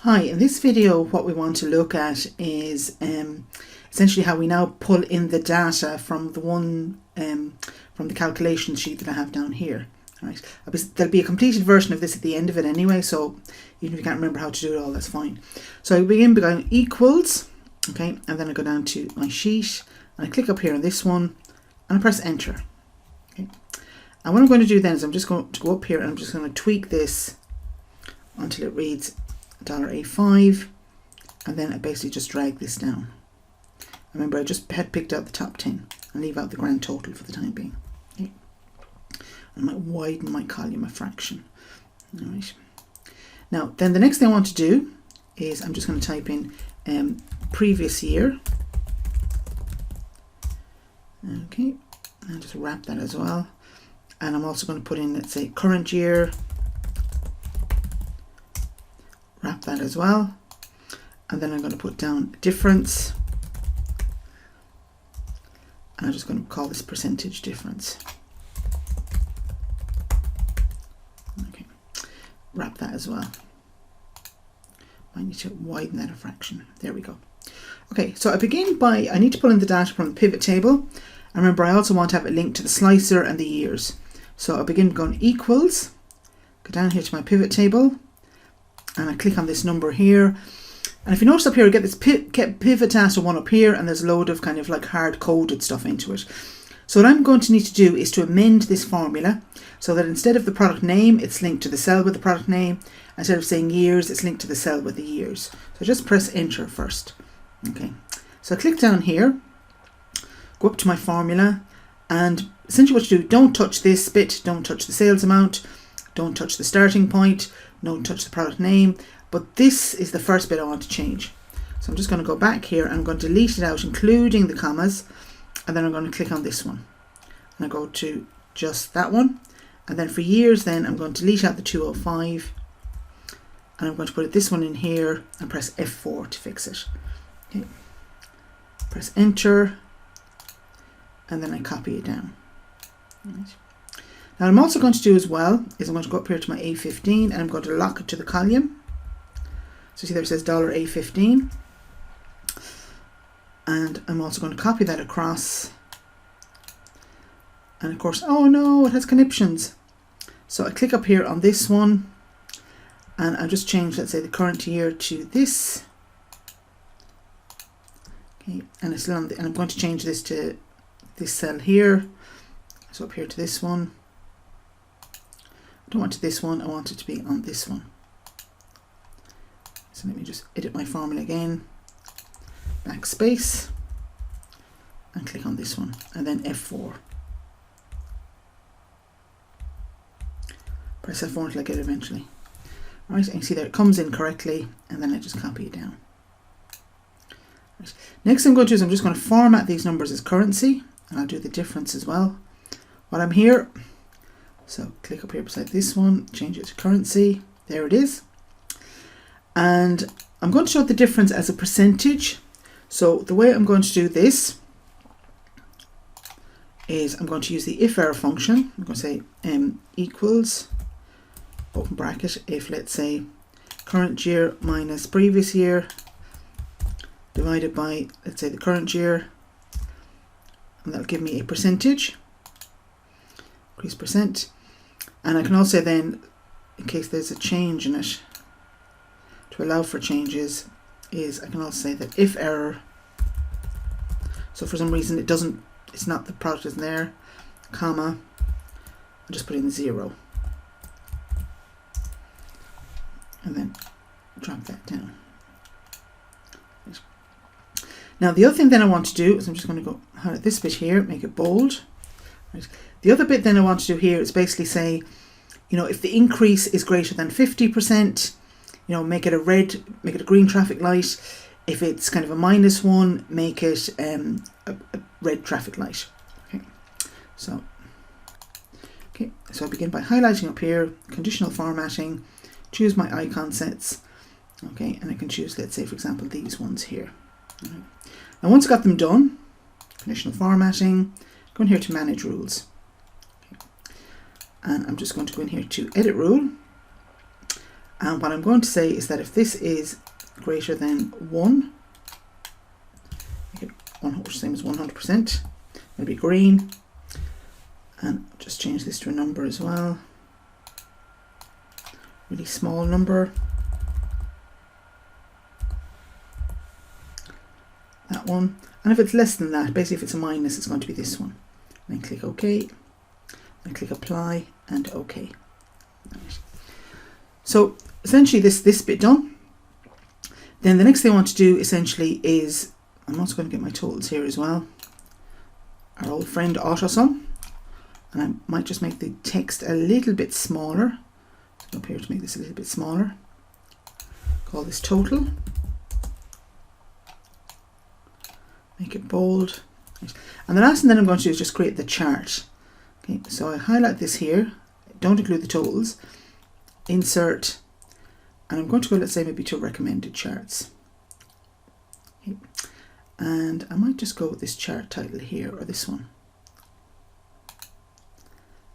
Hi, in this video what we want to look at is essentially how we now pull in the data from the calculation sheet that I have down here. All right. There'll be a completed version of this at the end of it anyway, so even if you can't remember how to do it all, that's fine. So I begin by going equals, okay, and then I go down to my sheet and I click up here on this one and I press enter. Okay. And what I'm going to do then is I'm just going to go up here and I'm just going to tweak this until it reads $A5, and then I basically just drag this down. Remember, I just had picked out the top 10 and leave out the grand total for the time being. Okay. I might widen my column a fraction. All right. Now, then the next thing I want to do is I'm just going to type in previous year. Okay, and just wrap that as well. And I'm also going to put in, let's say, current year. Wrap that as well, and then I'm going to put down difference, and I'm just going to call this percentage difference. Okay, wrap that as well. I need to widen that a fraction. There we go. Okay, so I begin by, I need to pull in the data from the pivot table, and remember I also want to have it linked to the slicer and the years. So I begin going equals, go down here to my pivot table, and I click on this number here, and if you notice up here I get this GetPivotData one up here, and there's a load of kind of like hard coded stuff into it. So what I'm going to need to do is to amend this formula so that instead of the product name it's linked to the cell with the product name, instead of saying years it's linked to the cell with the years. So just press enter first. Okay, so I click down here, go up to my formula, and essentially what you do, don't touch this bit, don't touch the sales amount, don't touch the starting point, don't touch the product name, but this is the first bit I want to change. So I'm just going to go back here and I'm going to delete it out, including the commas, and then I'm going to click on this one. And I go to just that one. And then for years then I'm going to delete out the 205, and I'm going to put this one in here and press F4 to fix it. Okay. Press enter, and then I copy it down. Right. Now what I'm also going to do as well is I'm going to go up here to my A15 and I'm going to lock it to the column. So see there it says $A15, and I'm also going to copy that across, and of course, oh no, it has conniptions. So I click up here on this one and I'll just change, let's say, the current year to this. Okay, and it's still on and I'm going to change this to this cell here. So up here to this one. I don't want it this one, I want it to be on this one. So let me just edit my formula again, backspace, and click on this one, and then F4. Press F4 until I get it eventually. Alright, and you see there it comes in correctly, and then I just copy it down. Right. Next thing I'm going to do is I'm just going to format these numbers as currency, and I'll do the difference as well while I'm here. So click up here beside this one, change it to currency, there it is. And I'm going to show the difference as a percentage. So the way I'm going to do this is I'm going to use the if error function. I'm going to say equals, open bracket, if let's say current year minus previous year divided by, let's say, the current year, and that'll give me a percentage, increase percent. And I can also then, in case there's a change in it, to allow for changes, is I can also say that if error, so for some reason it doesn't, it's not, the product isn't there, comma, I'll just put in 0. And then drop that down. Now the other thing then I want to do is I'm just going to go highlight this bit here, make it bold. Right. The other bit then I want to do here is basically say, you know, if the increase is greater than 50%, you know, make it a red, make it a green traffic light. If it's kind of a -1, make it a red traffic light. Okay, so I begin by highlighting up here, conditional formatting, choose my icon sets. Okay, and I can choose, let's say, for example, these ones here. Right. Now once I got them done, conditional formatting, go in here to manage rules. Okay. And I'm just going to go in here to edit rule, And what I'm going to say is that if this is greater than 1, make it same as 100%, it'll be green. And just change this to a number as well. Really small number. That one. And if it's less than that, basically if it's a minus, it's going to be this one. And then click OK. And click Apply and OK. Right. So essentially this bit done. Then the next thing I want to do essentially is, I'm also going to get my totals here as well. Our old friend AutoSum. And I might just make the text a little bit smaller. So go up here to make this a little bit smaller. Call this total. Make it bold. And the last thing that I'm going to do is just create the chart. Okay, so I highlight this here. Don't include the totals. Insert. And I'm going to go, let's say, maybe to recommended charts. Okay. And I might just go with this chart title here, or this one.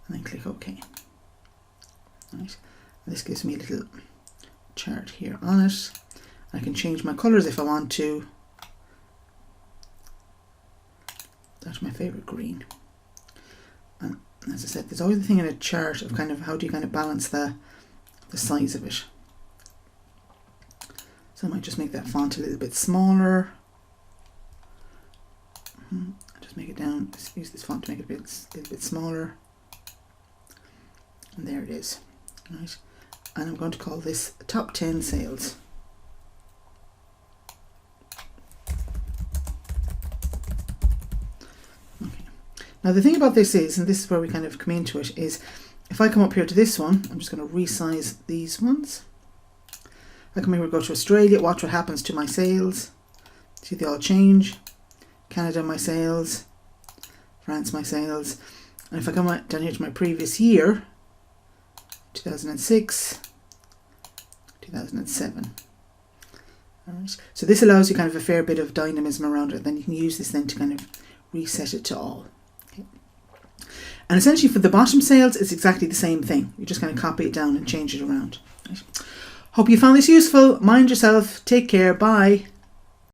And then click OK. Right. And this gives me a little chart here on it. I can change my colours if I want to. That's my favourite green. And as I said, there's always the thing in a chart of kind of how do you kind of balance the size of it. So I might just make that font a little bit smaller. Just make it down. Just use this font to make it a little bit smaller. And there it is. Right. And I'm going to call this top 10 sales. Okay. Now the thing about this is, and this is where we kind of come into it, is if I come up here to this one, I'm just going to resize these ones. I come here, go to Australia, watch what happens to my sales. See they all change. Canada, my sales. France, my sales. And if I come down here to my previous year, 2006, 2007. All right. So this allows you kind of a fair bit of dynamism around it. Then you can use this then to kind of reset it to all. Okay. And essentially for the bottom sales, it's exactly the same thing. You just kind of copy it down and change it around. Right. Hope you found this useful. Mind yourself. Take care. Bye.